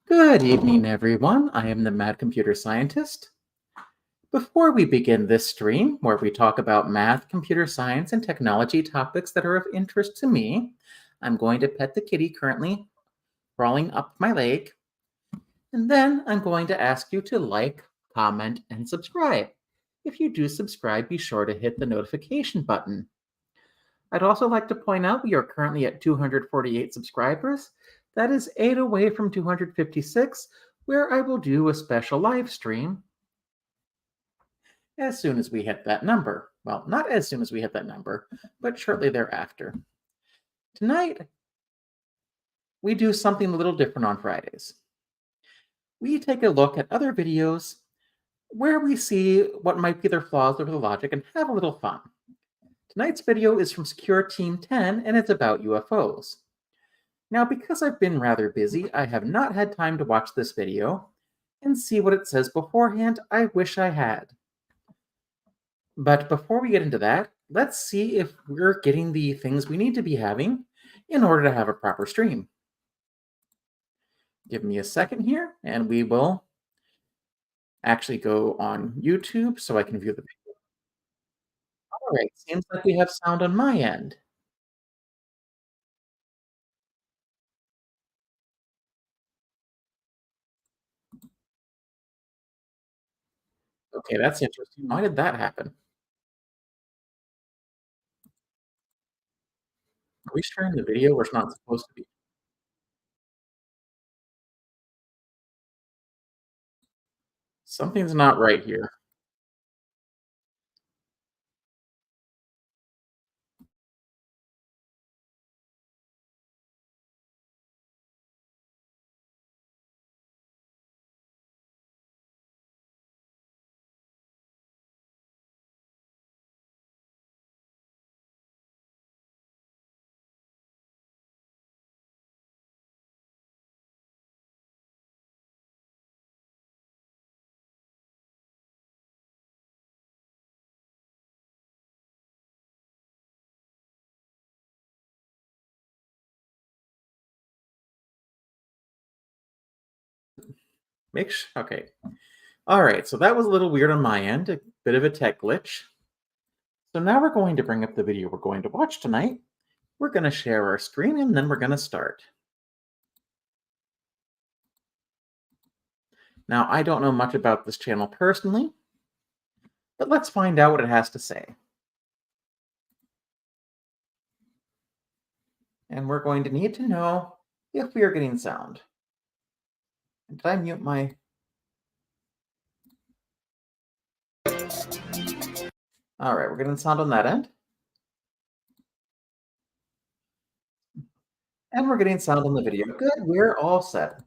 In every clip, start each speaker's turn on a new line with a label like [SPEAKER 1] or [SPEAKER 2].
[SPEAKER 1] Good evening, everyone. I am the Mad Computer Scientist. Before we begin this stream, where we talk about math, computer science, and technology topics that are of interest to me, I'm going to pet the kitty currently crawling up my leg, and then I'm going to ask you to like, comment, and subscribe. If you do subscribe, be sure to hit the notification button. I'd also like to point out we are currently at 248 subscribers. That is 8 away from 256, where I will do a special live stream as soon as we hit that number. Well, not as soon as we hit that number, but shortly thereafter. Tonight, we do something a little different on Fridays. We take a look at other videos where we see what might be their flaws or the logic and have a little fun. Tonight's video is from SecureTeam10 and it's about UFOs. Now, because I've been rather busy, I have not had time to watch this video and see what it says beforehand. I wish I had. But before we get into that, let's see if we're getting the things we need to be having in order to have a proper stream. Give me a second here, and we will actually go on YouTube so I can view the video. All right, seems like we have sound on my end. Okay, that's interesting. Why did that happen? Are we sharing the video where it's not supposed to be? Something's not right here. Okay. All right, so that was a little weird on my end, a bit of a tech glitch. So now we're going to bring up the video we're going to watch tonight. We're going to share our screen and then we're going to start. Now, I don't know much about this channel personally, but let's find out what it has to say. And we're going to need to know if we are getting sound. Did I mute my... All right, we're getting sound on that end. And we're getting sound on the video. Good, we're all set.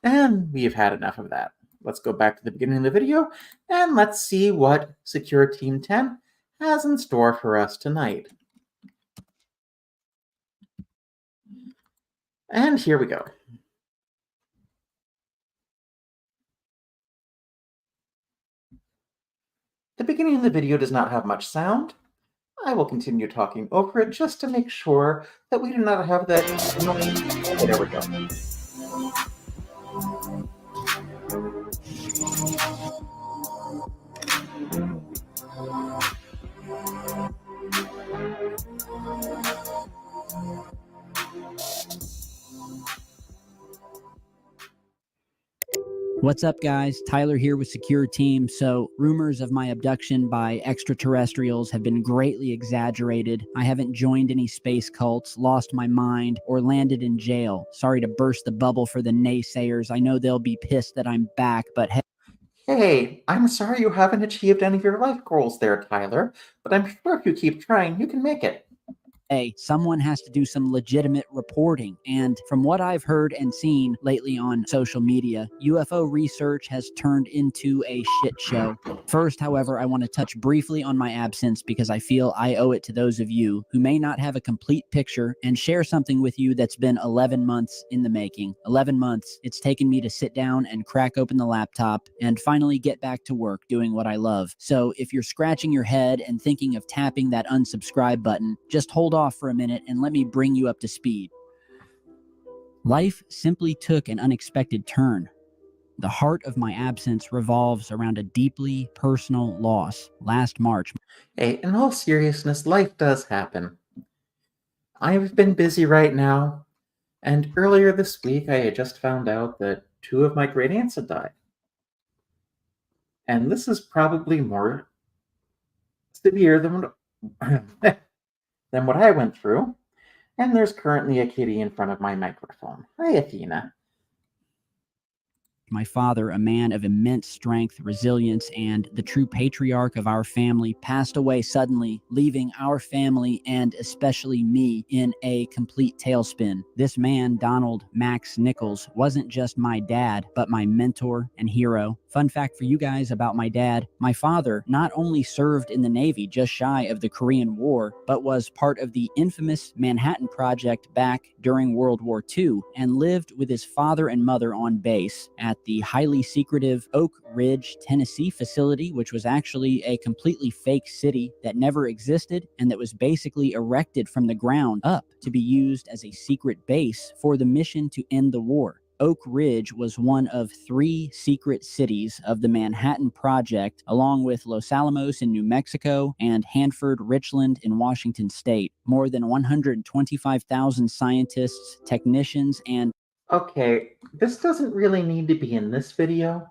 [SPEAKER 1] And we've had enough of that. Let's go back to the beginning of the video and let's see what SecureTeam10 has in store for us tonight. And here we go. The beginning of the video does not have much sound. I will continue talking over it just to make sure that we do not have that annoying... Okay, there we go.
[SPEAKER 2] What's up, guys? Tyler here with Secure Team. So, rumors of my abduction by extraterrestrials have been greatly exaggerated. I haven't joined any space cults, lost my mind, or landed in jail. Sorry to burst the bubble for the naysayers. I know they'll be pissed that I'm back, but hey.
[SPEAKER 1] Hey, I'm sorry you haven't achieved any of your life goals there, Tyler, but I'm sure if you keep trying, you can make it.
[SPEAKER 2] Hey, someone has to do some legitimate reporting. And from what I've heard and seen lately on social media, UFO research has turned into a shit show. First, however, I want to touch briefly on my absence because I feel I owe it to those of you who may not have a complete picture and share something with you that's been 11 months in the making. 11 months it's taken me to sit down and crack open the laptop and finally get back to work doing what I love. So if you're scratching your head and thinking of tapping that unsubscribe button, just hold off for a minute and let me bring you up to speed. Life simply took an unexpected turn. The heart of my absence revolves around a deeply personal loss. Last March.
[SPEAKER 1] Hey, in all seriousness, life does happen. I've been busy right now, and earlier this week I had just found out that 2 of my great aunts had died. And this is probably more severe than than what I went through. And there's currently a kitty in front of my microphone. Hi, Athena.
[SPEAKER 2] My father, a man of immense strength, resilience, and the true patriarch of our family, passed away suddenly, leaving our family and especially me in a complete tailspin. This man, Donald Max Nichols, wasn't just my dad, but my mentor and hero. Fun fact for you guys about my dad: my father not only served in the Navy just shy of the Korean War, but was part of the infamous Manhattan Project back during World War II and lived with his father and mother on base at the highly secretive Oak Ridge, Tennessee facility, which was actually a completely fake city that never existed and that was basically erected from the ground up to be used as a secret base for the mission to end the war. Oak Ridge was one of 3 secret cities of the Manhattan Project, along with Los Alamos in New Mexico and Hanford Richland in Washington State. More than 125,000 scientists, technicians, and
[SPEAKER 1] Okay, this doesn't really need to be in this video.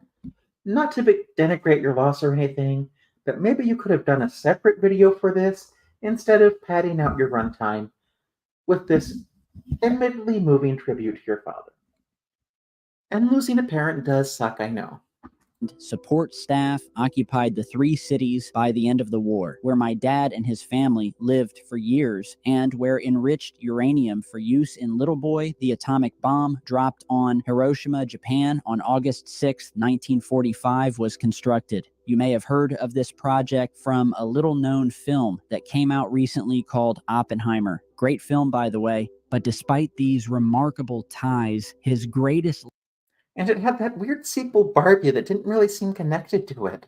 [SPEAKER 1] Not to denigrate your loss or anything, but maybe you could have done a separate video for this instead of padding out your runtime with this admittedly moving tribute to your father. And losing a parent does suck, I know.
[SPEAKER 2] support staff occupied the 3 cities by the end of the war, where my dad and his family lived for years, and where enriched uranium for use in Little Boy, the atomic bomb dropped on Hiroshima, Japan on August 6, 1945, was constructed. You may have heard of this project from a little-known film that came out recently called Oppenheimer. Great film, by the way. But despite these remarkable ties, his greatest
[SPEAKER 1] And it had that weird sequel Barbie that didn't really seem connected to it.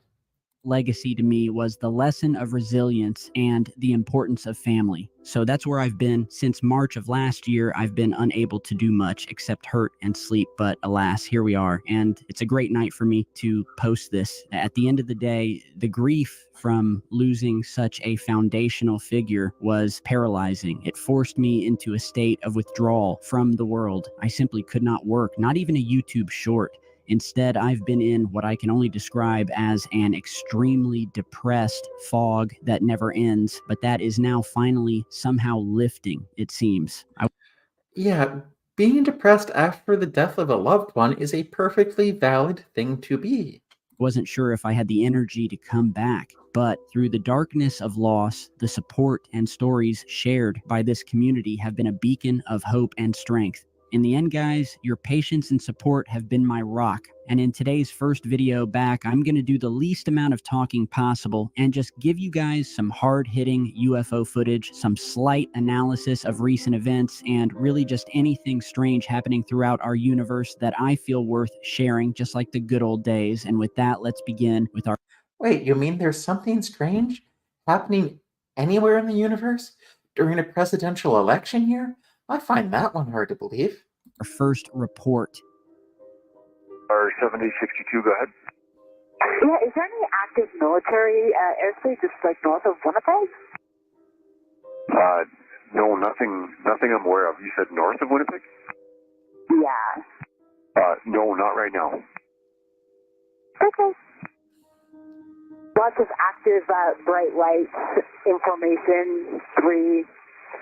[SPEAKER 2] legacy to me was the lesson of resilience and the importance of family. So that's where I've been since March of last year. I've been unable to do much except hurt and sleep, but alas, here we are. And it's a great night for me to post this. At the end of the day, the grief from losing such a foundational figure was paralyzing. It forced me into a state of withdrawal from the world. I simply could not work, not even a YouTube short. Instead, I've been in what I can only describe as an extremely depressed fog that never ends, but that is now finally somehow lifting, it seems.
[SPEAKER 1] Yeah, being depressed after the death of a loved one is a perfectly valid thing to be.
[SPEAKER 2] Wasn't sure if I had the energy to come back, but through the darkness of loss, the support and stories shared by this community have been a beacon of hope and strength. In the end, guys, your patience and support have been my rock. And in today's first video back, I'm going to do the least amount of talking possible and just give you guys some hard-hitting UFO footage, some slight analysis of recent events, and really just anything strange happening throughout our universe that I feel worth sharing, just like the good old days. And with that, let's begin with our
[SPEAKER 1] Wait, you mean there's something strange happening anywhere in the universe during a presidential election year? I find that one hard to believe.
[SPEAKER 2] first report.
[SPEAKER 3] R7062, go ahead.
[SPEAKER 4] Yeah, is there any active military airspace just like north of Winnipeg?
[SPEAKER 3] No, nothing I'm aware of. You said north of Winnipeg?
[SPEAKER 4] Yeah.
[SPEAKER 3] No, not right now.
[SPEAKER 4] Okay. Lots of active bright lights, information, 3,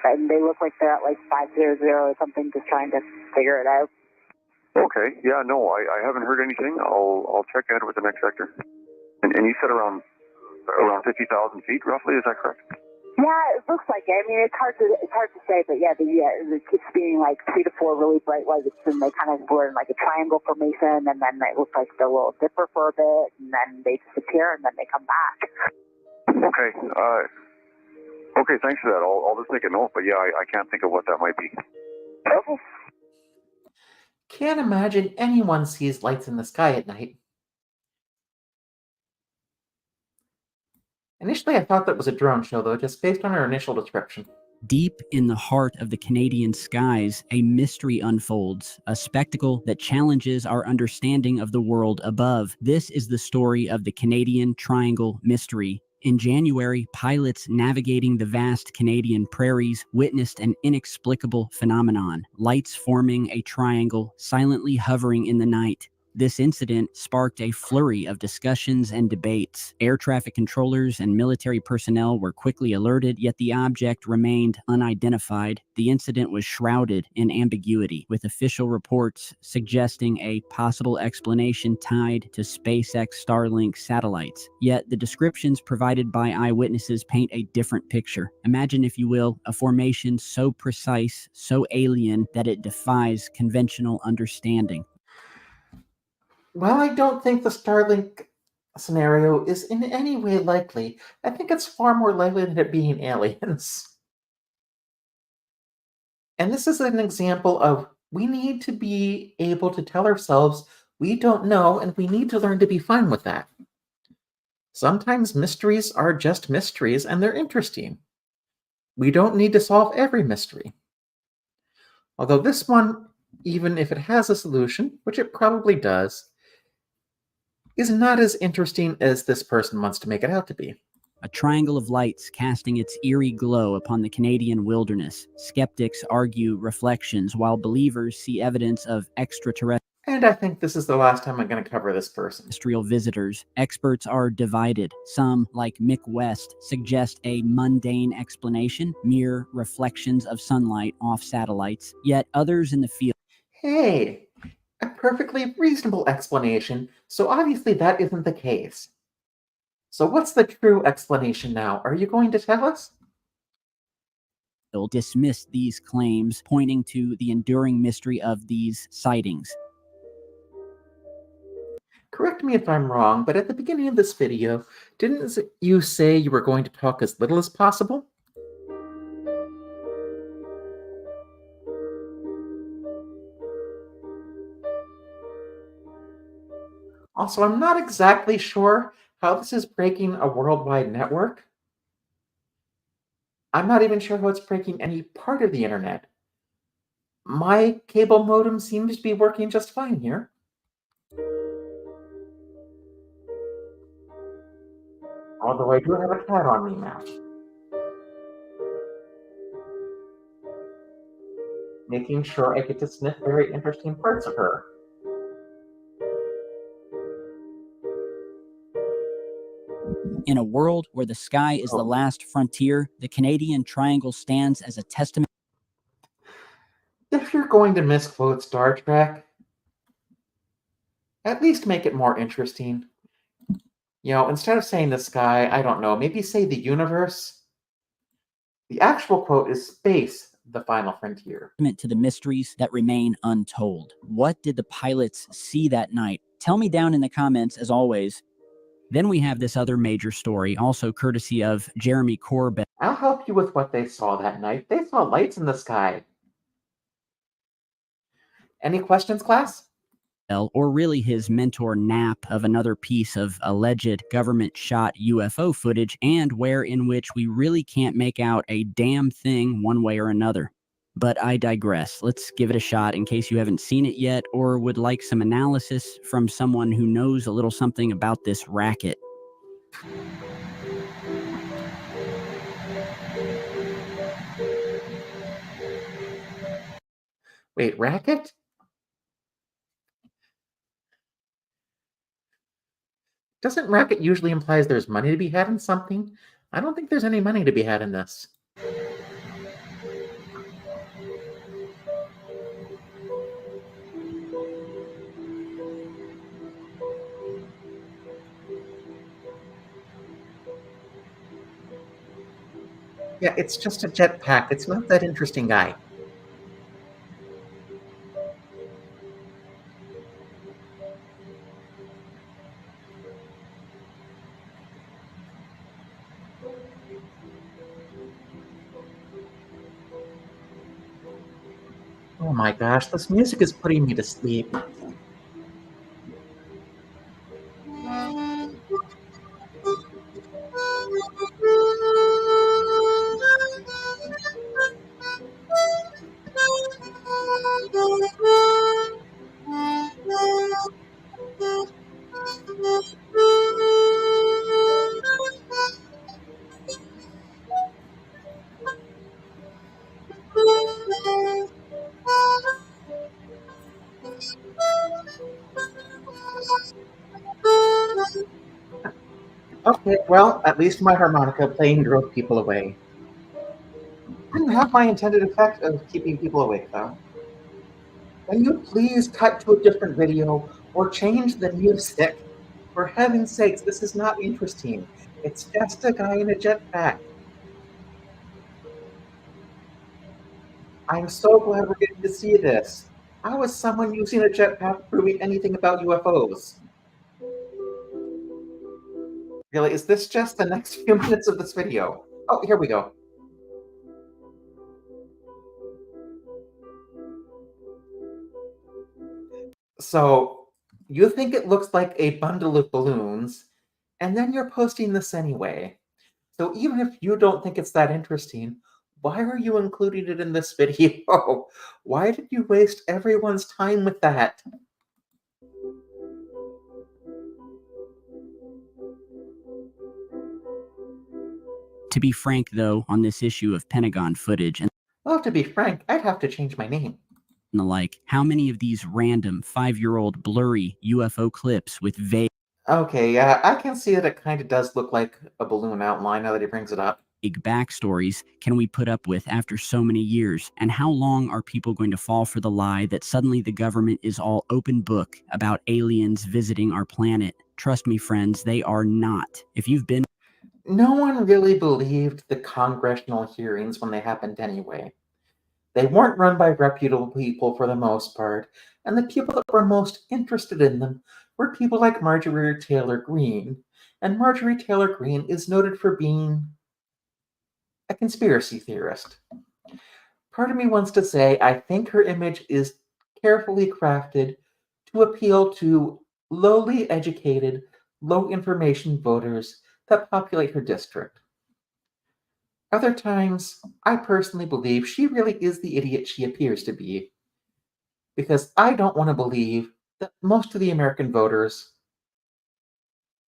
[SPEAKER 4] and they look like they're at like 500 or something, just trying to figure it out.
[SPEAKER 3] Okay, yeah, no, I haven't heard anything. I'll check out with the next sector. And you said around 50,000 feet, roughly, is that correct?
[SPEAKER 4] Yeah, it looks like it. I mean, it's hard to say, but yeah, it keeps being like 3 to 4 really bright lights, and they kind of were in like a triangle formation, and then it looks like the little dipper for a bit, and then they disappear, and then they come back.
[SPEAKER 3] Okay. Okay, thanks for that. I'll just make a note, but yeah, I can't think of what that might be.
[SPEAKER 4] Okay.
[SPEAKER 1] Can't imagine anyone sees lights in the sky at night. Initially, I thought that was a drone show, though, just based on her initial description.
[SPEAKER 2] Deep in the heart of the Canadian skies, a mystery unfolds, a spectacle that challenges our understanding of the world above. This is the story of the Canadian Triangle Mystery. In January, pilots navigating the vast Canadian prairies witnessed an inexplicable phenomenon: lights forming a triangle, silently hovering in the night. This incident sparked a flurry of discussions and debates. Air traffic controllers and military personnel were quickly alerted, yet the object remained unidentified. The incident was shrouded in ambiguity, with official reports suggesting a possible explanation tied to SpaceX Starlink satellites. Yet the descriptions provided by eyewitnesses paint a different picture. Imagine, if you will, a formation so precise, so alien, that it defies conventional understanding.
[SPEAKER 1] Well, I don't think the Starlink scenario is in any way likely. I think it's far more likely than it being aliens. And this is an example of we need to be able to tell ourselves we don't know, and we need to learn to be fine with that. Sometimes mysteries are just mysteries, and they're interesting. We don't need to solve every mystery. Although this one, even if it has a solution, which it probably does, is not as interesting as this person wants to make it out to be.
[SPEAKER 2] A triangle of lights casting its eerie glow upon the Canadian wilderness. Skeptics argue reflections, while believers see evidence of extraterrestrial
[SPEAKER 1] And I think this is the last time I'm going to cover this person.
[SPEAKER 2] visitors. Experts are divided. Some, like Mick West, suggest a mundane explanation, mere reflections of sunlight off satellites. Yet others in the field
[SPEAKER 1] Hey, a perfectly reasonable explanation, so obviously that isn't the case. So what's the true explanation now? Are you going to tell us?
[SPEAKER 2] dismissed these claims, pointing to the enduring mystery of these sightings.
[SPEAKER 1] Correct me if I'm wrong, but at the beginning of this video, didn't you say you were going to talk as little as possible? Also, I'm not exactly sure how this is breaking a worldwide network. I'm not even sure how it's breaking any part of the internet. My cable modem seems to be working just fine here. Although I do have a cat on me now, making sure I get to sniff very interesting parts of her.
[SPEAKER 2] In a world where the sky is the last frontier, the Canadian Triangle stands as a testament.
[SPEAKER 1] If you're going to misquote Star Trek, at least make it more interesting. Instead of saying the sky, I don't know, maybe say the universe. The actual quote is space, the final frontier.
[SPEAKER 2] To the mysteries that remain untold. What did the pilots see that night? Tell me down in the comments, as always. Then we have this other major story, also courtesy of Jeremy Corbett.
[SPEAKER 1] I'll help you with what they saw that night. They saw lights in the sky. Any questions, class?
[SPEAKER 2] Or really his mentor Knapp, of another piece of alleged government-shot UFO footage, and in which we really can't make out a damn thing one way or another. But I digress. Let's give it a shot in case you haven't seen it yet or would like some analysis from someone who knows a little something about this racket.
[SPEAKER 1] Wait, racket? Doesn't racket usually implies there's money to be had in something? I don't think there's any money to be had in this. Yeah, it's just a jetpack. It's not that interesting, guy. Oh my gosh, this music is putting me to sleep. Okay, well, at least my harmonica playing drove people away. Didn't have my intended effect of keeping people awake, though. Can you please cut to a different video or change the music? For heaven's sakes, this is not interesting. It's just a guy in a jetpack. I'm so glad we're getting to see this. How is someone using a jetpack proving anything about UFOs? Really, is this just the next few minutes of this video? Oh, here we go. So, you think it looks like a bundle of balloons, and then you're posting this anyway. So even if you don't think it's that interesting, why are you including it in this video? Why did you waste everyone's time with that?
[SPEAKER 2] To be frank, though, on this issue of Pentagon footage and
[SPEAKER 1] Well, to be frank, I'd have to change my name.
[SPEAKER 2] the like, how many of these random 5-year-old blurry UFO clips with vague
[SPEAKER 1] Okay, yeah, I can see that it kind of does look like a balloon outline now that he brings it up.
[SPEAKER 2] backstories can we put up with after so many years? And how long are people going to fall for the lie that suddenly the government is all open book about aliens visiting our planet? Trust me, friends, they are not. If you've been
[SPEAKER 1] No one really believed the congressional hearings when they happened anyway. They weren't run by reputable people for the most part, and the people that were most interested in them were people like Marjorie Taylor Greene. And Marjorie Taylor Greene is noted for being a conspiracy theorist. Part of me wants to say I think her image is carefully crafted to appeal to lowly educated, low information voters that populate her district. Other times, I personally believe she really is the idiot she appears to be, because I don't want to believe that most of the American voters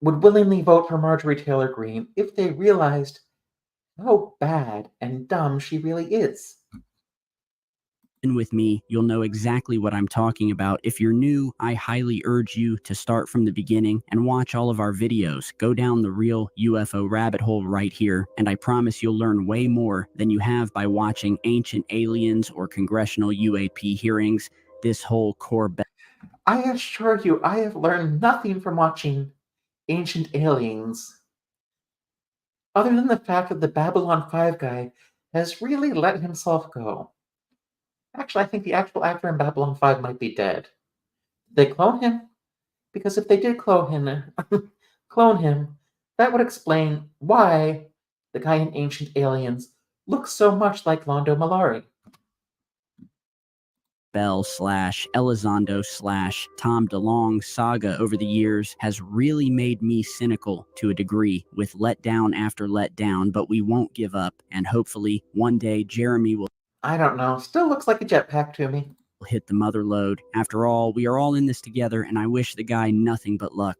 [SPEAKER 1] would willingly vote for Marjorie Taylor Greene if they realized how bad and dumb she really is.
[SPEAKER 2] with me, you'll know exactly what I'm talking about. If you're new, I highly urge you to start from the beginning and watch all of our videos. Go down the real UFO rabbit hole right here, and I promise you'll learn way more than you have by watching Ancient Aliens or Congressional UAP hearings. This whole core
[SPEAKER 1] I assure you, I have learned nothing from watching Ancient Aliens, other than the fact that the Babylon 5 guy has really let himself go. Actually, I think the actual actor in Babylon 5 might be dead. Did they clone him? Because if they did clone him, that would explain why the guy in Ancient Aliens looks so much like Londo Malari.
[SPEAKER 2] Bell / Elizondo / Tom DeLonge saga over the years has really made me cynical to a degree, with letdown after letdown, but we won't give up, and hopefully one day Jeremy will
[SPEAKER 1] I don't know, still looks like a jetpack to me.
[SPEAKER 2] hit the mother lode. After all, we are all in this together, and I wish the guy nothing but luck.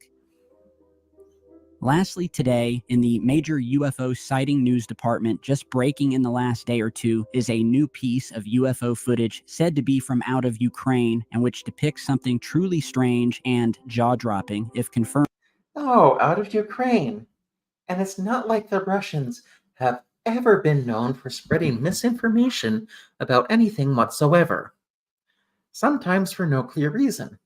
[SPEAKER 2] Lastly, today, in the major UFO sighting news department, just breaking in the last day or two, is a new piece of UFO footage said to be from out of Ukraine, and which depicts something truly strange and jaw-dropping, if confirmed.
[SPEAKER 1] Oh, out of Ukraine. And it's not like the Russians have ever been known for spreading misinformation about anything whatsoever, sometimes for no clear reason.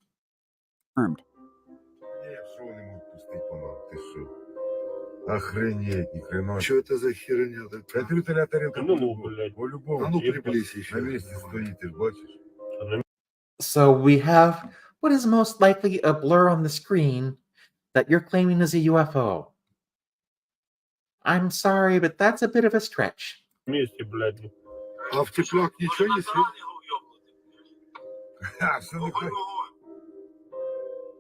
[SPEAKER 5] Охренеть, ни хрена. Что это за херня? Это вертолет тарелка по-любому. А ну приблизь еще. На месте стоит, ты бачишь.
[SPEAKER 1] So we have what is most likely a blur on the screen that you're claiming is a UFO. I'm sorry, but that's a bit of a stretch.
[SPEAKER 5] А в теплак ничего не светит? Ха, что такое?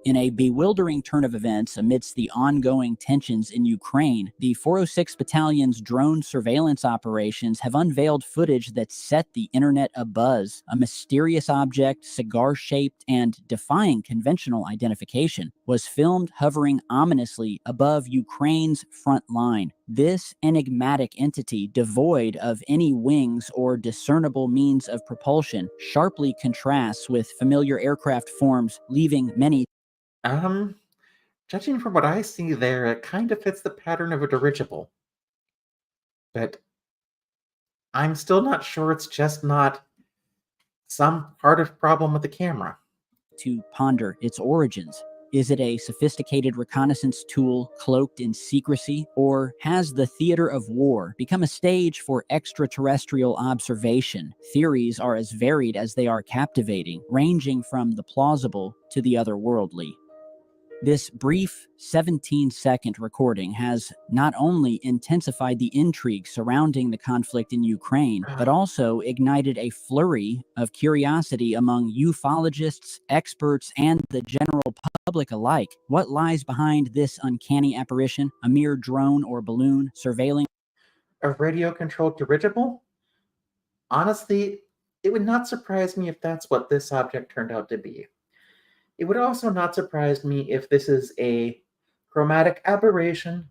[SPEAKER 2] In a bewildering turn of events amidst the ongoing tensions in Ukraine, the 406 Battalion's drone surveillance operations have unveiled footage that set the internet abuzz. A mysterious object, cigar-shaped and defying conventional identification, was filmed hovering ominously above Ukraine's front line. This enigmatic entity, devoid of any wings or discernible means of propulsion, sharply contrasts with familiar aircraft forms, leaving many
[SPEAKER 1] Judging from what I see there, it kind of fits the pattern of a dirigible. But I'm still not sure it's just not some part of problem with the camera.
[SPEAKER 2] to ponder its origins. Is it a sophisticated reconnaissance tool cloaked in secrecy, or has the theater of war become a stage for extraterrestrial observation? Theories are as varied as they are captivating, ranging from the plausible to the otherworldly. This brief 17-second recording has not intensified intensified the intrigue surrounding the conflict in Ukraine, but also ignited a flurry of curiosity among ufologists, experts, and the general public alike. What lies behind this uncanny apparition? A mere drone or balloon surveilling
[SPEAKER 1] A radio-controlled dirigible? Honestly, it would not surprise me if that's what this object turned out to be. It would also not surprise me if this is a chromatic aberration,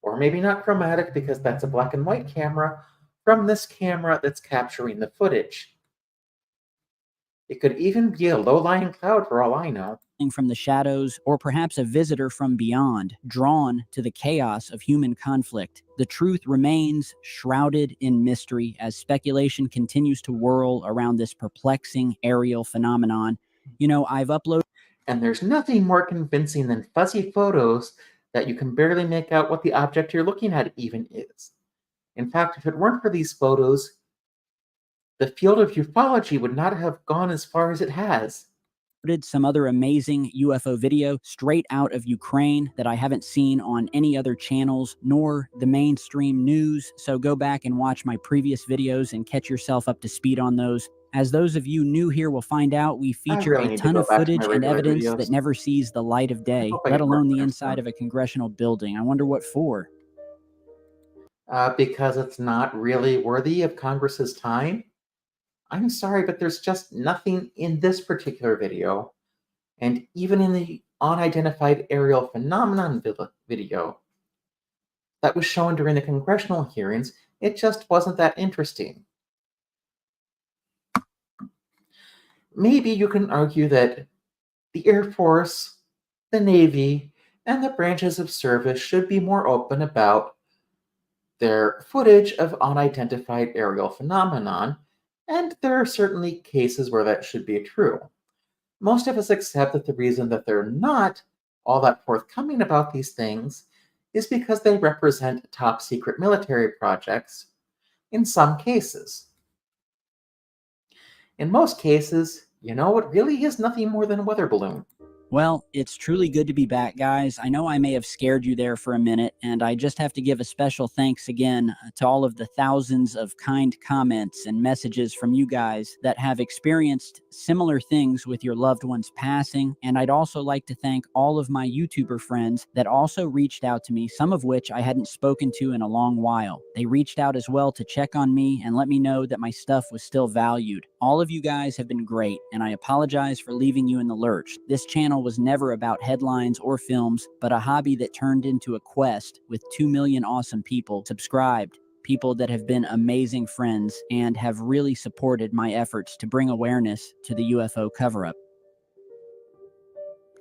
[SPEAKER 1] or maybe not chromatic because that's a black and white camera, from this camera that's capturing the footage. It could even be a low-lying cloud for all I know.
[SPEAKER 2] from the shadows, or perhaps a visitor from beyond, drawn to the chaos of human conflict. The truth remains shrouded in mystery as speculation continues to whirl around this perplexing aerial phenomenon. You know, I've uploaded...
[SPEAKER 1] And there's nothing more convincing than fuzzy photos that you can barely make out what the object you're looking at even is. In fact, if it weren't for these photos, the field of ufology would not have gone as far as it has.
[SPEAKER 2] Some other amazing UFO video straight out of Ukraine that I haven't seen on any other channels nor the mainstream news, so go back and watch my previous videos and catch yourself up to speed on those. As those of you new here will find out, we feature
[SPEAKER 1] really
[SPEAKER 2] a
[SPEAKER 1] need to
[SPEAKER 2] ton
[SPEAKER 1] go
[SPEAKER 2] of
[SPEAKER 1] back to
[SPEAKER 2] footage
[SPEAKER 1] my
[SPEAKER 2] and
[SPEAKER 1] regular
[SPEAKER 2] evidence
[SPEAKER 1] videos.
[SPEAKER 2] that never sees the light of day,
[SPEAKER 1] hope I
[SPEAKER 2] let
[SPEAKER 1] get more
[SPEAKER 2] alone the
[SPEAKER 1] clear
[SPEAKER 2] inside
[SPEAKER 1] soon.
[SPEAKER 2] of a congressional building. I wonder what for.
[SPEAKER 1] Because it's not really worthy of Congress's time. I'm sorry, but there's just nothing in this particular video, and even in the unidentified aerial phenomenon video that was shown during the congressional hearings, it just wasn't that interesting. Maybe you can argue that the Air Force, the Navy, and the branches of service should be more open about their footage of unidentified aerial phenomenon, and there are certainly cases where that should be true. Most of us accept that the reason that they're not all that forthcoming about these things is because they represent top secret military projects in some cases. In most cases, you know, it really is nothing more than a weather balloon.
[SPEAKER 2] Well, it's truly good to be back, guys. I know I may have scared you there for a minute, and I just have to give a special thanks again to all of the thousands of kind comments and messages from you guys that have experienced similar things with your loved ones passing. And I'd also like to thank all of my YouTuber friends that also reached out to me, some of which I hadn't spoken to in a long while. They reached out as well to check on me and let me know that my stuff was still valued. All of you guys have been great, and I apologize for leaving you in the lurch. This channel was never about headlines or films, but a hobby that turned into a quest with 2 million awesome people subscribed, people that have been amazing friends and have really supported my efforts to bring awareness to the UFO cover-up.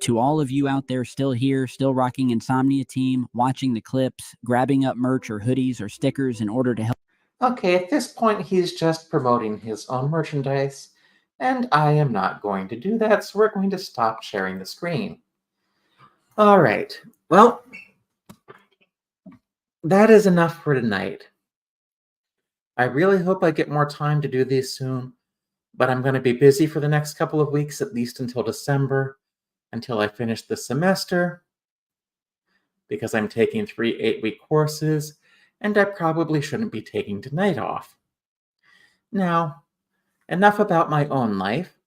[SPEAKER 2] To all of you out there still here, still rocking Insomnia Team, watching the clips, grabbing up merch or hoodies or stickers in order to help.
[SPEAKER 1] Okay, at this point, he's just promoting his own merchandise, and I am not going to do that, so we're going to stop sharing the screen. All right, well, that is enough for tonight. I really hope I get more time to do these soon, but I'm going to be busy for the next couple of weeks, at least until December, until I finish the semester, because I'm taking 3 8-week courses, and I probably shouldn't be taking tonight off. Now, enough about my own life.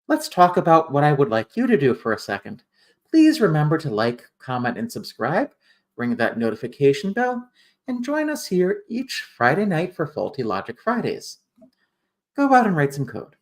[SPEAKER 1] Let's talk about what I would like you to do for a second. Please remember to like, comment, and subscribe, ring that notification bell, and join us here each Friday night for Faulty Logic Fridays. Go out and write some code.